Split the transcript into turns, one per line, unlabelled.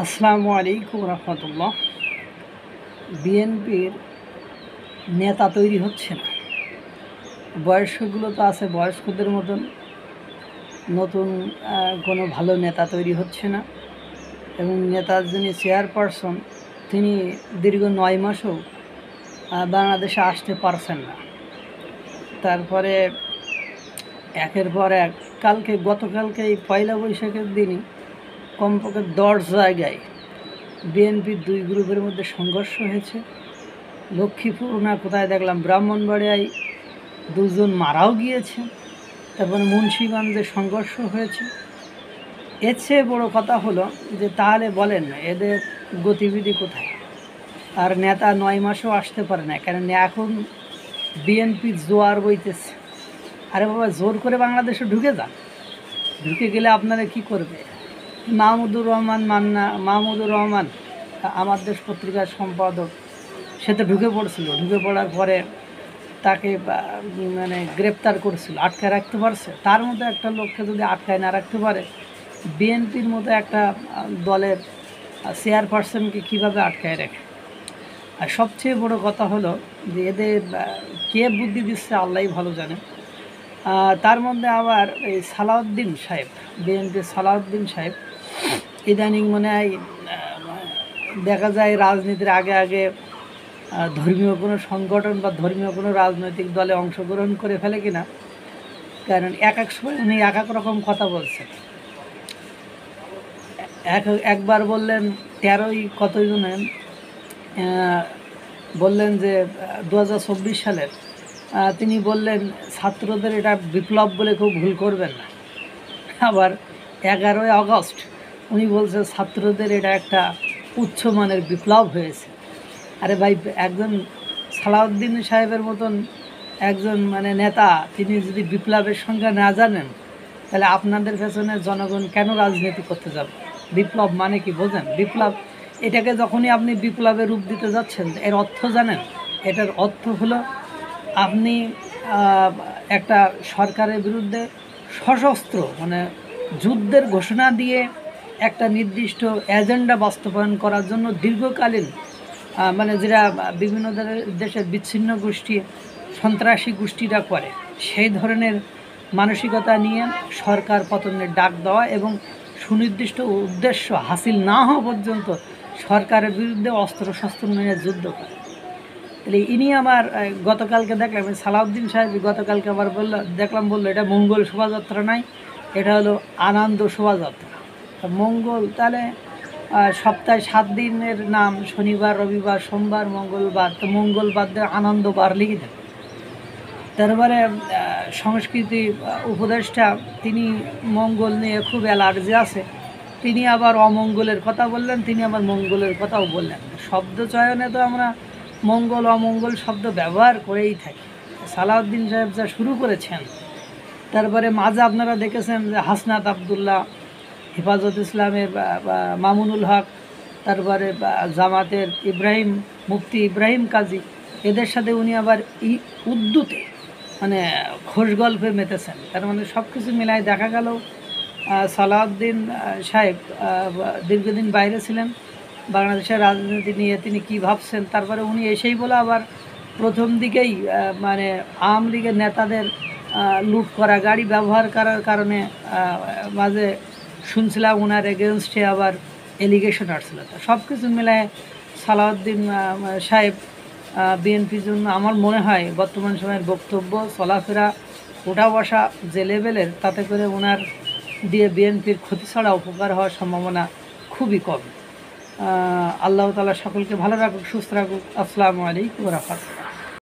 আসসালামু আলাইকুম রহমতুল্লাহ। বিএনপির নেতা তৈরি হচ্ছে না। বয়স্কগুলো তো আছে বয়স্কদের মতন, নতুন কোনো ভালো নেতা তৈরি হচ্ছে না। এবং নেতার যিনি চেয়ারপারসন, তিনি দীর্ঘ 9 মাসও বাংলাদেশে আসতে পারছেন না। তারপরে একের পর এক গতকালকে এই পয়লা বৈশাখের দিনই কমপক্ষে 10 জায়গায় বিএনপির 2 গ্রুপের মধ্যে সংঘর্ষ হয়েছে। লক্ষ্মীপুর না কোথায় দেখলাম ব্রাহ্মণবাড়িয়ায় 2 জন মারাও গিয়েছে। তারপরে মুন্সিগঞ্জে সংঘর্ষ হয়েছে। এর চেয়ে বড়ো কথা হলো যে তাহলে বলেন এদের গতিবিধি কোথায়? আর নেতা 9 মাসেও আসতে পারে না, কারণ এখন বিএনপির জোয়ার বইতেছে। আরে বাবা, জোর করে বাংলাদেশে ঢুকে যান। ঢুকে গেলে আপনারা কি করবে? মাহমুদুর রহমান আমার দেশ পত্রিকার সম্পাদক, সে তো ঢুকে পড়ার পরে তাকে গ্রেপ্তার করেছিল, আটকায় রাখতে পারছে? তার মতো একটা লোককে যদি আটকায় না রাখতে পারে, বিএনপির মতো একটা দলের চেয়ারপারসনকে কীভাবে আটকায় রাখে? আর সবচেয়ে বড় কথা হলো যে এদের কে বুদ্ধি দিচ্ছে আল্লাহই ভালো জানে। তার মধ্যে আবার এই সালাউদ্দিন সাহেব, বিএনপির সালাউদ্দিন সাহেব ইদানিং মনে হয় দেখা যায় রাজনীতির আগে ধর্মীয় কোনো সংগঠন বা ধর্মীয় কোনো রাজনৈতিক দলে অংশগ্রহণ করে ফেলে কিনা। কারণ এক সময় উনি এক রকম কথা বলছেন। একবার বললেন 13ই কতই জনে বললেন যে 2024 সালের তিনি বললেন ছাত্রদের এটা বিপ্লব বলে খুব ভুল করবেন না। আবার 11ই আগস্ট উনি বলছে ছাত্রদের এটা একটা উচ্চমানের বিপ্লব হয়েছে। আরে ভাই, একজন সালাউদ্দিন সাহেবের মতন একজন নেতা, তিনি যদি বিপ্লবের সংজ্ঞা না জানেন, তাহলে আপনাদের পেছনে জনগণ কেন রাজনীতি করতে যাবে? বিপ্লব মানে কি বোঝেন? বিপ্লব এটাকে যখনই আপনি বিপ্লবের রূপ দিতে যাচ্ছেন, এর অর্থ জানেন? এটার অর্থ হলো আপনি একটা সরকারের বিরুদ্ধে সশস্ত্র যুদ্ধের ঘোষণা দিয়ে একটা নির্দিষ্ট এজেন্ডা বাস্তবায়ন করার জন্য দীর্ঘকালীন যেটা বিভিন্ন দেশের বিচ্ছিন্ন গোষ্ঠী, সন্ত্রাসী গোষ্ঠীরা করে, সেই ধরনের মানসিকতা নিয়ে সরকার পতনের ডাক দেওয়া এবং সুনির্দিষ্ট উদ্দেশ্য হাসিল না হওয়া পর্যন্ত সরকারের বিরুদ্ধে অস্ত্রশস্ত্র নিয়ে যুদ্ধ করে। তাহলে ইনি আমার গতকালকে দেখলাম সালাউদ্দিন সাহেব গতকালকে আবার বললো এটা মঙ্গল শোভাযাত্রা নাই, এটা হলো আনন্দ শোভাযাত্রা। মঙ্গল তাহলে সপ্তাহে 7 দিনের নাম শনিবার, রবিবার, সোমবার, মঙ্গলবার, তো মঙ্গলবার দিয়ে আনন্দবার লিখে দেন। তারপরে সংস্কৃতি উপদেষ্টা, তিনি মঙ্গল নিয়ে খুব অ্যালার্জি আছে, তিনি আবার অমঙ্গলের কথা বললেন, তিনি আবার মঙ্গলের কথাও বললেন। শব্দ চয়নে তো আমরা মঙ্গল অমঙ্গল শব্দ ব্যবহার করেই থাকি। সালাউদ্দিন সাহেব যা শুরু করেছেন, তারপরে মাঝে আপনারা দেখেছেন যে হাসনাত আবদুল্লাহ, হেফাজত ইসলামের মামুনুল হক, তারপরে জামাতের মুফতি ইব্রাহিম কাজী, এদের সাথে উনি আবার উর্দুতে খোশ গল্পে মেতেছেন। তার সব কিছু মিলায় দেখা গেল সালাউদ্দিন সাহেব দীর্ঘদিন বাইরে ছিলেন, বাংলাদেশের রাজনীতি নিয়ে তিনি কি ভাবছেন। তারপরে উনি এসেই বলে আবার প্রথম দিকেই আওয়ামী লীগের নেতাদের লুট করা, গাড়ি ব্যবহার করার কারণে মাঝে শুনছিলাম ওনার এগেনস্টে আবার এলিগেশন আসছিল। সব কিছু মিলায় সালাউদ্দিন সাহেব বিএনপির জন্য আমার মনে হয় বর্তমান সময়ের বক্তব্য, চলাফেরা, ওঠা বসা যে লেভেলের, তাতে করে ওনার দিয়ে বিএনপির ক্ষতি ছাড়া উপকার হওয়ার সম্ভাবনা খুবই কম। আল্লাহ তাআলা সকলকে ভালো রাখুক, সুস্থ রাখুক। আসসালামু আলাইকুম ওয়া রাহমাতুল্লাহ।